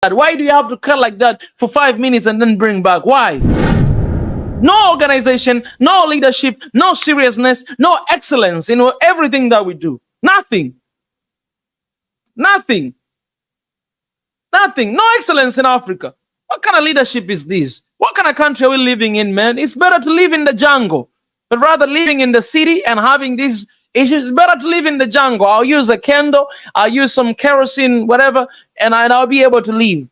that? Why do you have to cut like that for 5 minutes and then bring back? Why? No organization, no leadership, no seriousness, no excellence in everything that we do. Nothing. Nothing. Nothing. No excellence in Africa. What kind of leadership is this? What kind of country are we living in, man? It's better to live in the jungle, but rather living in the city and having these issues. It's better to live in the jungle. I'll use a candle, I'll use some kerosene, whatever, and I'll be able to live.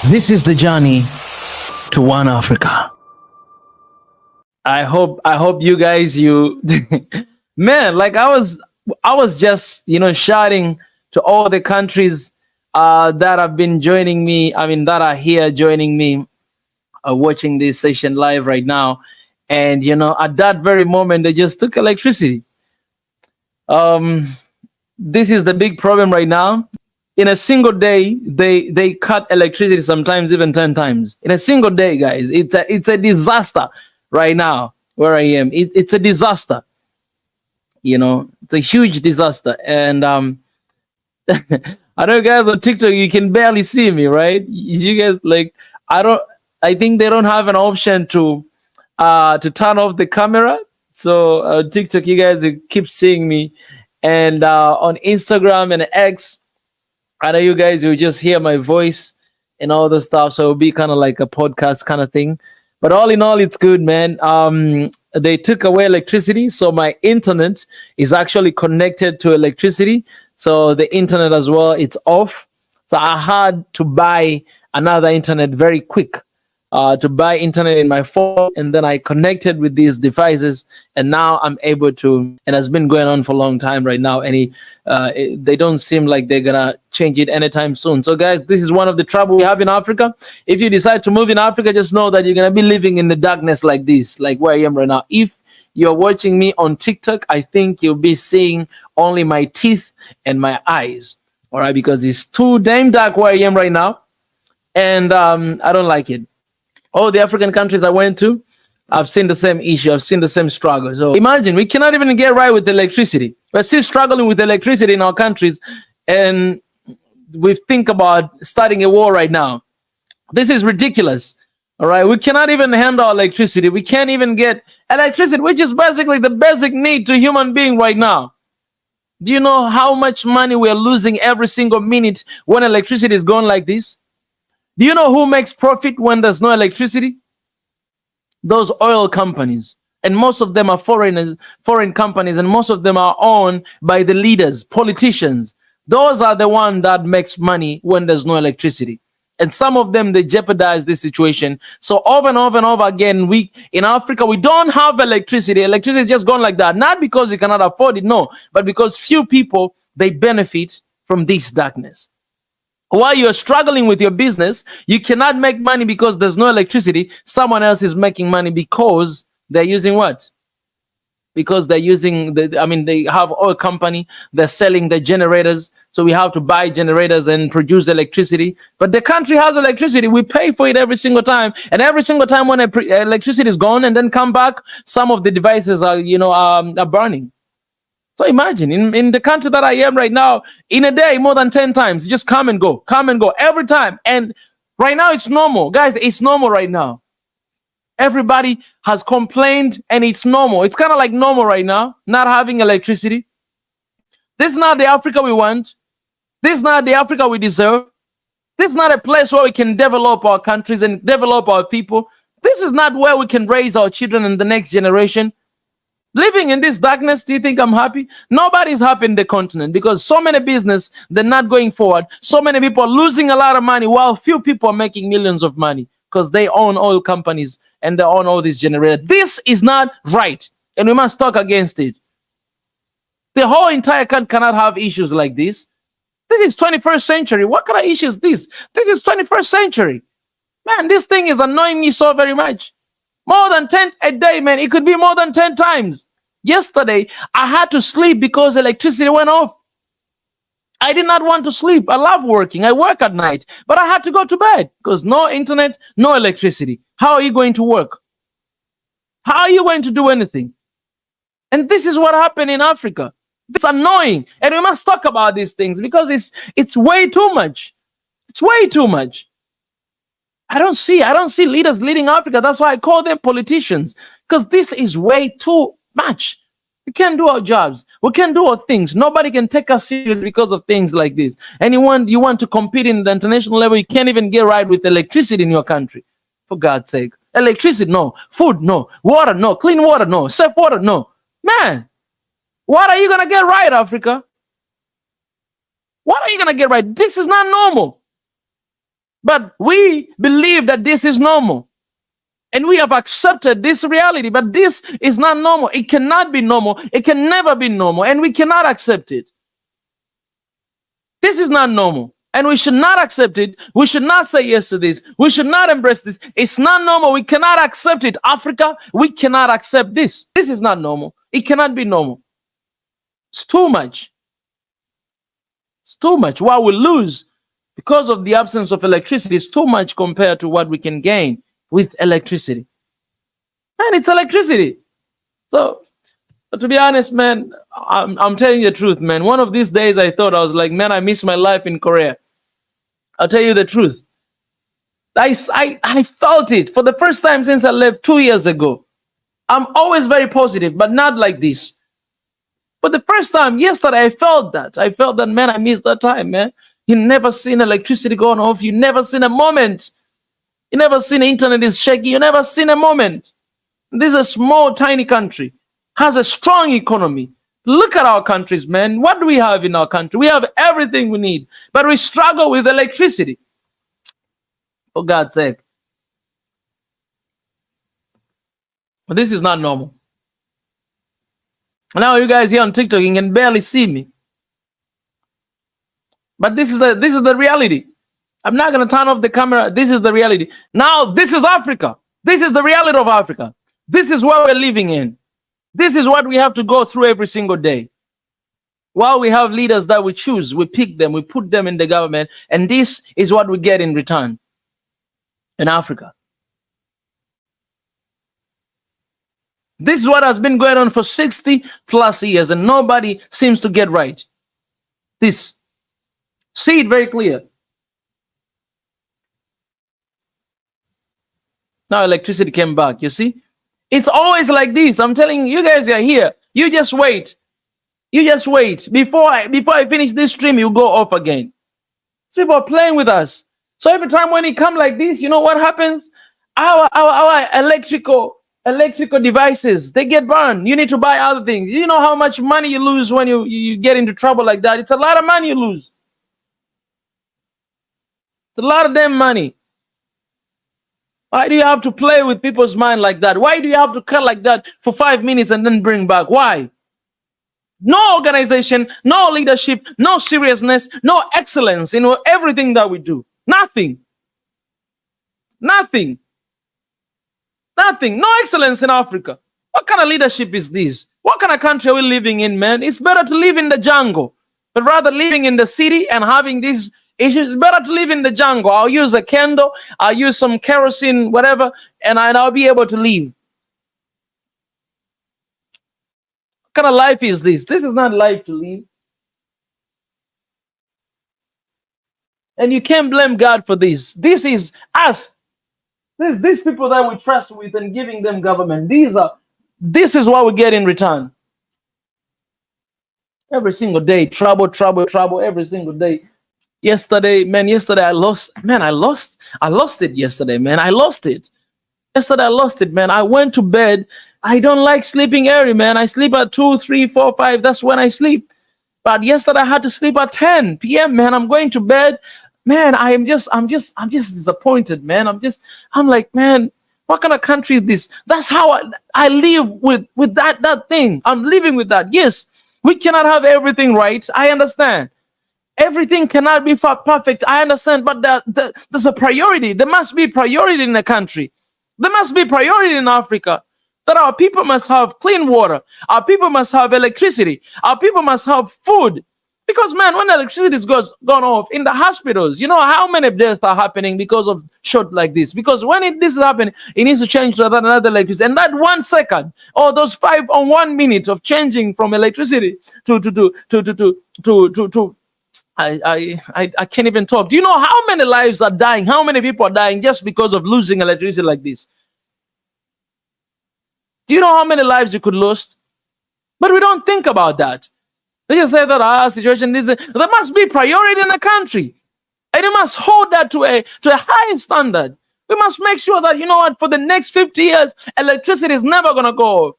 This is the journey to one Africa. I hope you guys, man, like I was just, shouting to all the countries that have been joining me. I mean, that are here joining me, watching this session live right now. And, at that very moment, they just took electricity. This is the big problem right now. In a single day, they cut electricity, sometimes even 10 times. In a single day, guys, it's a disaster right now where I am. It's a disaster. It's a huge disaster. And I know guys on TikTok, you can barely see me, right? You guys, like, I think they don't have an option to turn off the camera. So TikTok, you guys keep seeing me. And on Instagram and X, I know you guys will just hear my voice and all the stuff, so it'll be kind of like a podcast kind of thing. But all in all, it's good, man. They took away electricity, so my internet is actually connected to electricity. So the internet as well, it's off. So I had to buy another internet very quick, to buy internet in my phone, and then I connected with these devices, and now I'm able to, and it's been going on for a long time right now, and they don't seem like they're gonna change it anytime soon. So guys, this is one of the trouble we have in Africa. If you decide to move in Africa, just know that you're gonna be living in the darkness like this, like where I am right now. If you're watching me on TikTok, I think you'll be seeing only my teeth and my eyes, all right, because it's too damn dark where I am right now, and I don't like it. All the African countries I went to, I've seen the same issue. I've seen the same struggle. So imagine, we cannot even get right with electricity. We're still struggling with electricity in our countries, and we think about starting a war right now. This is ridiculous. All right, we cannot even handle electricity. We can't even get electricity, which is basically the basic need to human being right now. Do you know how much money we're losing every single minute when electricity is gone like this? Do you know who makes profit when there's no electricity? Those oil companies. And most of them are foreign companies, and most of them are owned by the leaders, politicians. Those are the ones that makes money when there's no electricity. And some of them, they jeopardize this situation. So over and over and over again, in Africa, we don't have electricity. Electricity is just gone like that. Not because you cannot afford it, no, but because few people, they benefit from this darkness. While you're struggling with your business, you cannot make money because there's no electricity. Someone else is making money because they're using what? Because they're using, they have oil company, they're selling the generators. So we have to buy generators and produce electricity. But the country has electricity. We pay for it every single time. And every single time when electricity is gone and then come back, some of the devices are burning. So imagine in the country that I am right now, in a day, more than 10 times, just come and go every time. And right now it's normal. Guys, it's normal right now. Everybody has complained and it's normal. It's kind of like normal right now, not having electricity. This is not the Africa we want. This is not the Africa we deserve. This is not a place where we can develop our countries and develop our people. This is not where we can raise our children and the next generation. Living in this darkness, do you think I'm happy? Nobody's happy in the continent because so many business, they're not going forward. So many people are losing a lot of money while few people are making millions of money because they own oil companies and they own all these generators. This is not right, and we must talk against it. The whole entire country cannot have issues like this. This is 21st century. What kind of issues is this? This is 21st century. Man, this thing is annoying me so very much. More than 10 a day, man. It could be more than 10 times. Yesterday, I had to sleep because electricity went off. I did not want to sleep. I love working. I work at night, but I had to go to bed because no internet, no electricity. How are you going to work? How are you going to do anything? And this is what happened in Africa. It's annoying. And we must talk about these things because it's way too much. It's way too much. I don't see leaders leading Africa. That's why I call them politicians, because this is way too much. We can't do our jobs. We can't do our things. Nobody can take us serious because of things like this. And you want to compete in the international level, you can't even get right with electricity in your country. For God's sake. Electricity, no. Food, no. Water, no. Clean water, no. Safe water, no. Man, what are you going to get right, Africa? What are you going to get right? This is not normal. But we believe that this is normal. And we have accepted this reality, but this is not normal. It cannot be normal. It can never be normal, and we cannot accept it. This is not normal, and we should not accept it. We should not say yes to this. We should not embrace this. It's not normal. We cannot accept it. Africa, we cannot accept this. This is not normal. It cannot be normal. It's too much. It's too much. What we lose because of the absence of electricity is too much compared to what we can gain with electricity. And it's electricity. So, to be honest, man, I'm telling you the truth, man. One of these days I thought, I was like, man, I miss my life in Korea. I'll tell you the truth. I felt it for the first time since I left 2 years ago. I'm always very positive, but not like this. But the first time, yesterday, I felt that. I felt that, man, I missed that time, man. You never seen electricity going off. You never seen a moment. You never seen the internet is shaky. You never seen a moment. This is a small, tiny country. Has a strong economy. Look at our countries, man. What do we have in our country? We have everything we need, but we struggle with electricity. For God's sake. But this is not normal. Now you guys here on TikTok, you can barely see me. But this is the reality. I'm not going to turn off the camera. This is the reality. Now, this is Africa. This is the reality of Africa. This is what we're living in. This is what we have to go through every single day. While we have leaders that we choose, we pick them, we put them in the government, and this is what we get in return in Africa. This is what has been going on for 60 plus years, and nobody seems to get right. This. See it very clear. Now electricity came back, you see? It's always like this. I'm telling you, you guys are here. You just wait. You just wait. Before I finish this stream, you go off again. So people are playing with us. So every time when it come like this, you know what happens? Our electrical devices, they get burned. You need to buy other things. You know how much money you lose when you get into trouble like that? It's a lot of money you lose. It's a lot of damn money. Why do you have to play with people's mind like that? Why do you have to cut like that for 5 minutes and then bring back? Why? No organization, no leadership, no seriousness, no excellence in everything that we do. Nothing. Nothing. Nothing. No excellence in Africa. What kind of leadership is this? What kind of country are we living in, man? It's better to live in the jungle, but rather living in the city and having these issues. It's better to live in the jungle. I'll use a candle, I'll use some kerosene, whatever, and I'll be able to live. What kind of life is this? This is not life to live. And you can't blame God for this. This is us. These people that we trust with and giving them government. This is what we get in return. Every single day, trouble, every single day. Yesterday, I lost it yesterday, man. I lost it. Yesterday, I lost it, man. I went to bed. I don't like sleeping early, man. I sleep at 2, 3, 4, 5. That's when I sleep. But yesterday, I had to sleep at 10 p.m., man. I'm going to bed. Man, I'm just disappointed, man. I'm like, man, what kind of country is this? That's how I live with that thing. I'm living with that. Yes, we cannot have everything right. I understand. Everything cannot be perfect. I understand, but there's a priority. There must be priority in the country. There must be priority in Africa. That our people must have clean water. Our people must have electricity. Our people must have food. Because, man, when electricity is gone off in the hospitals, you know how many deaths are happening because of short like this? Because when this is happening, it needs to change to another electricity. And that 1 second or those 5 or 1 minute of changing from electricity to I can't even talk. Do you know how many lives are dying? How many people are dying just because of losing electricity like this? Do you know how many lives you could lose? But we don't think about that. They just say that our situation is there must be priority in the country, and you must hold that to a high standard. We must make sure that, you know what, for the next 50 years, electricity is never gonna go off.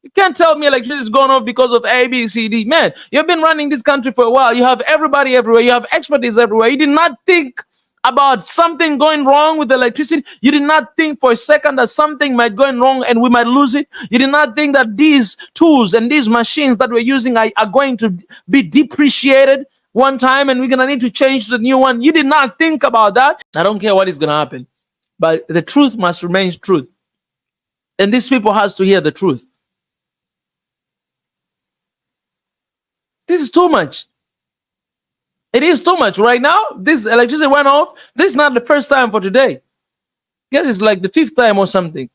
You can't tell me electricity is going off because of A, B, C, D. Man, you've been running this country for a while. You have everybody everywhere. You have expertise everywhere. You did not think about something going wrong with electricity. You did not think for a second that something might go wrong and we might lose it. You did not think that these tools and these machines that we're using are going to be depreciated one time and we're going to need to change the new one. You did not think about that. I don't care what is going to happen, but the truth must remain truth. And these people has to hear the truth. This is too much. It is too much. Right now, this electricity went off. This is not the first time for today. I guess it's like the 5th time or something.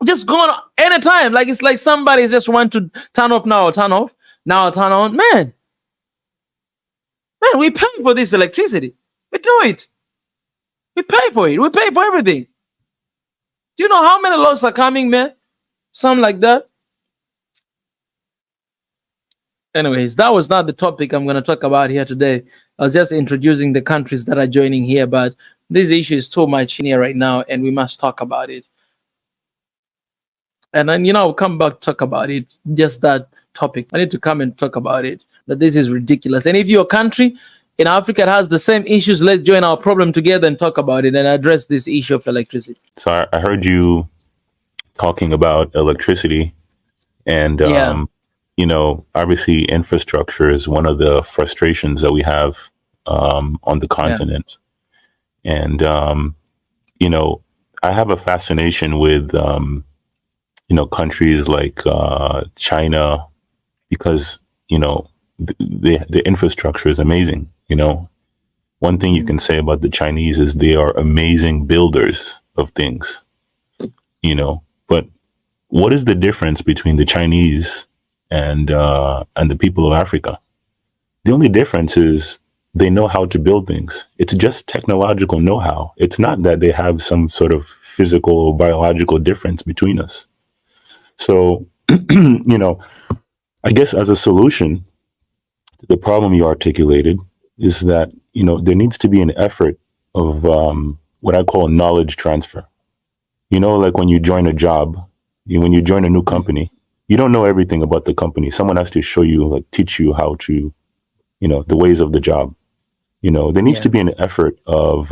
Just going on anytime. Like it's like somebody just want to turn off now, turn off, now turn on. Man, we pay for this electricity. We do it. We pay for it. We pay for everything. Do you know how many laws are coming, man? Something like that. Anyways, that was not the topic I'm going to talk about here today. I was just introducing the countries that are joining here, but this issue is too much in here right now, and we must talk about it. And then, you know, I'll come back to talk about it, just that topic. I need to come and talk about it, that this is ridiculous. And if your country in Africa has the same issues, let's join our problem together and talk about it and address this issue of electricity. So I heard you talking about electricity and, you know, obviously infrastructure is one of the frustrations that we have on the continent. Yeah. And, you know, I have a fascination with, you know, countries like China, because, you know, the infrastructure is amazing. You know, one thing you can say about the Chinese is they are amazing builders of things, you know, but what is the difference between the Chinese and the people of Africa? The only difference is they know how to build things. It's just technological know-how. It's not that they have some sort of physical or biological difference between us. So, you know, I guess as a solution to the problem you articulated is that, you know, there needs to be an effort of what I call knowledge transfer. You know, like when you join a job, when you join a new company, you don't know everything about the company. Someone has to show you, like, teach you how to, you know, the ways of the job. You know, there needs to be an effort of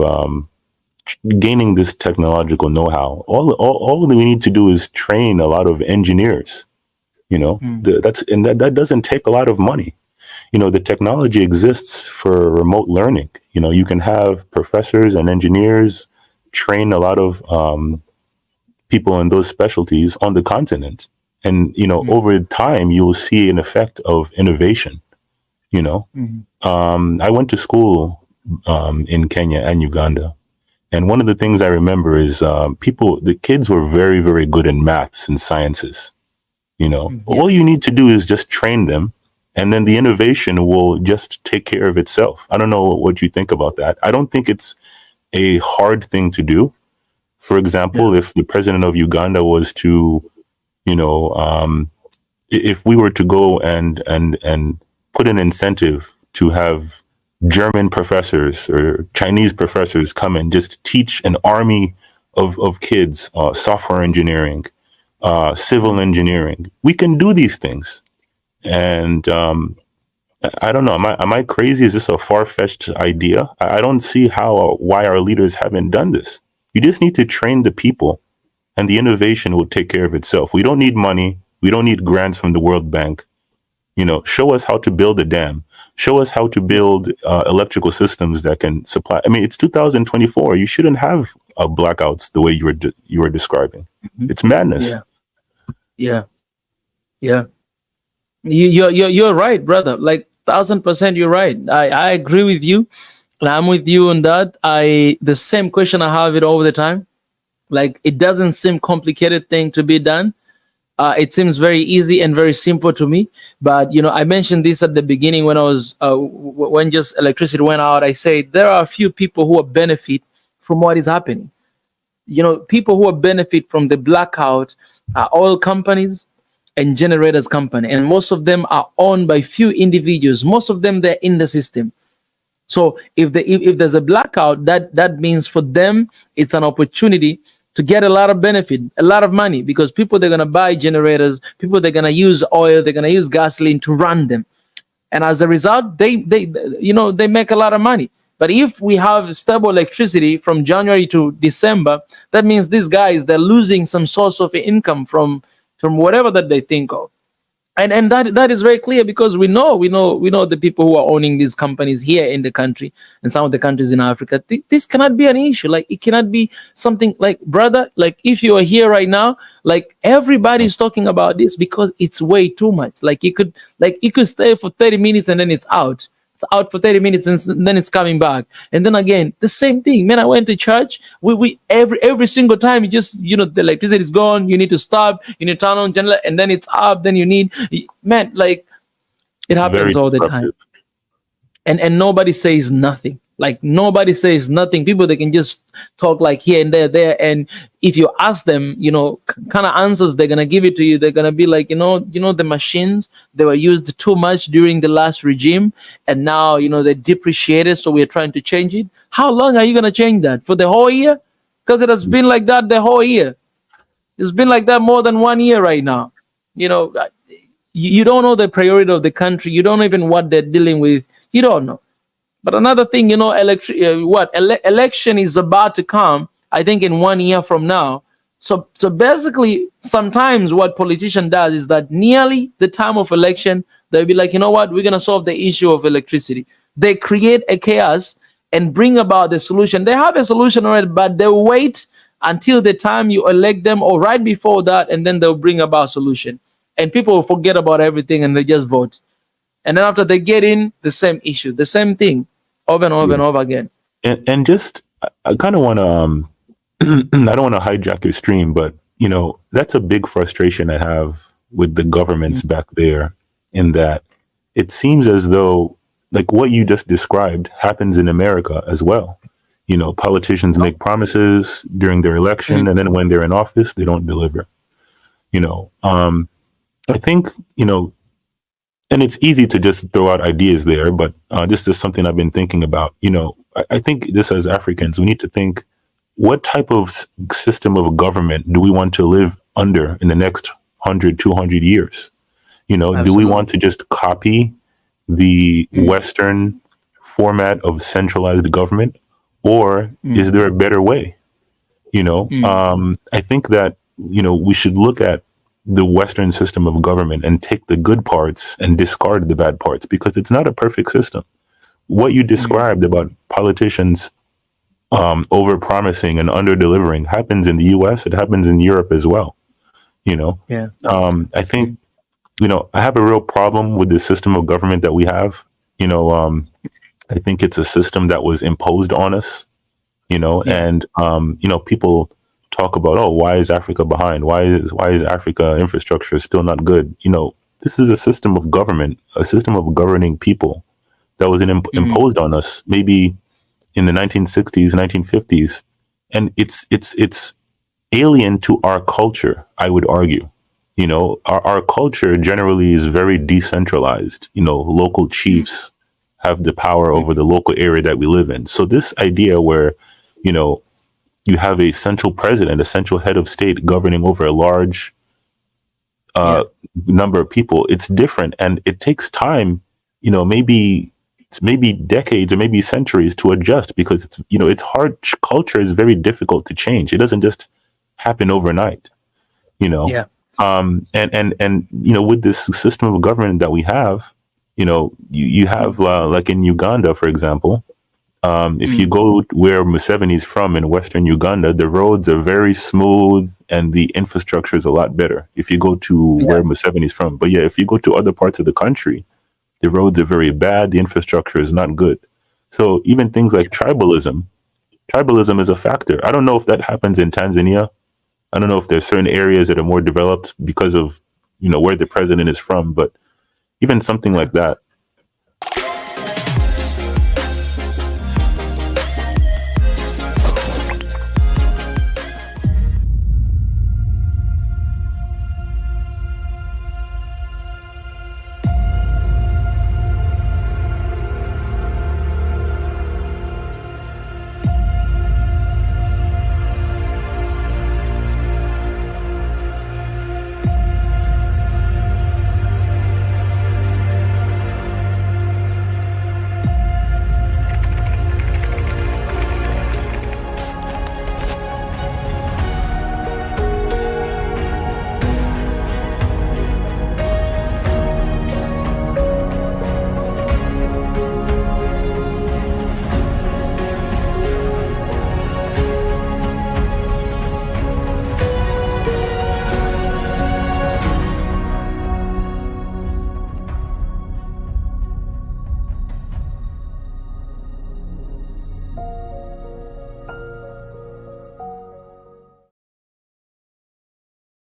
gaining this technological know-how. All we need to do is train a lot of engineers. You know, that doesn't take a lot of money. You know, the technology exists for remote learning. You know, you can have professors and engineers train a lot of people in those specialties on the continent. And, you know, over time, you will see an effect of innovation. You know, I went to school in Kenya and Uganda. And one of the things I remember is the kids were very, very good in maths and sciences. You know, all you need to do is just train them, and then the innovation will just take care of itself. I don't know what you think about that. I don't think it's a hard thing to do. For example, if the president of Uganda was to, you know, if we were to go and put an incentive to have German professors or Chinese professors come and just teach an army of kids, software engineering, civil engineering, we can do these things. And I don't know, am I crazy? Is this a far-fetched idea? I don't see why our leaders haven't done this. You just need to train the people, and the innovation will take care of itself. We don't need money. We don't need grants from the World Bank. You know, show us how to build a dam. Show us how to build electrical systems that can supply. I mean, it's 2024. You shouldn't have blackouts the way you were describing. It's madness. Yeah. You're right, brother. Like 1,000% you're right. I agree with you. And I'm with you on that. The same question, I have it all the time. Like, it doesn't seem complicated thing to be done. It seems very easy and very simple to me. But I mentioned this at the beginning when I was when just electricity went out. I said there are a few people who will benefit from what is happening. People who will benefit from the blackout are oil companies and generators company, and most of them are owned by few individuals. Most of them, they're in the system. So if there's a blackout, that means for them it's an opportunity to get a lot of benefit, a lot of money, because people, they're gonna buy generators, people, they're gonna use oil, they're gonna use gasoline to run them, and as a result, they make a lot of money. But if we have stable electricity from January to December, that means these guys, they're losing some source of income from whatever that they think of. And that is very clear, because we know the people who are owning these companies here in the country and some of the countries in Africa. This cannot be an issue. Like, it cannot be something like, brother, like, if you are here right now, like, everybody's talking about this because it's way too much. Like, you could stay for 30 minutes and then it's out. It's out for 30 minutes and then it's coming back. And then again, the same thing. Man, I went to church. We every single time, you just, the electricity is gone. You need to stop. You need to turn on generator, and then it's up. Then you need, man, like, it happens all the time. And nobody says nothing. Like, nobody says nothing. People, they can just talk like here and there. And if you ask them, kind of answers, they're going to give it to you. They're going to be like, the machines, they were used too much during the last regime. And now, they depreciated. So we're trying to change it. How long are you going to change that? For the whole year? Because it has been like that the whole year. It's been like that more than 1 year right now. You don't know the priority of the country. You don't know even what they're dealing with. You don't know. But another thing, election is about to come, I think, in 1 year from now. So basically, sometimes what politician does is that nearly the time of election, they'll be like, we're going to solve the issue of electricity. They create a chaos and bring about the solution. They have a solution already, but they wait until the time you elect them or right before that, and then they'll bring about solution. And people will forget about everything and they just vote. And then after they get in, the same issue, the same thing, over and over and over again. And just, I kind of want to, I don't want to hijack your stream, but, that's a big frustration I have with the governments back there, in that it seems as though, like, what you just described happens in America as well. Politicians make promises during their election, and then when they're in office, they don't deliver. I think, and it's easy to just throw out ideas there, but this is something I've been thinking about. I think this, as Africans, we need to think, what type of system of government do we want to live under in the next 100, 200 years? Do we want to just copy the Western format of centralized government, or is there a better way? I think that, we should look at the Western system of government and take the good parts and discard the bad parts, because it's not a perfect system. What you described about politicians over promising and under delivering happens in the US, it happens in Europe as well. I think, I have a real problem with the system of government that we have. I think it's a system that was imposed on us, and people talk about, oh, why is Africa behind? Why is Africa infrastructure still not good? This is a system of government, a system of governing people that was imposed on us maybe in the 1960s, 1950s, and it's alien to our culture, I would argue. Our culture generally is very decentralized. Local chiefs have the power over the local area that we live in. So this idea where, you have a central president, a central head of state governing over a large number of people, it's different, and it takes time. Maybe decades or maybe centuries to adjust, because it's hard. Culture is very difficult to change. It doesn't just happen overnight. And with this system of government that we have, you have like in Uganda, for example. If you go where Museveni's from in Western Uganda, the roads are very smooth and the infrastructure is a lot better if you go to where Museveni's from. But if you go to other parts of the country, The roads are very bad. The infrastructure is not good. So even things like tribalism is a factor. I don't know if that happens in Tanzania. I don't know if there's certain areas that are more developed because of, where the president is from, but even something like that,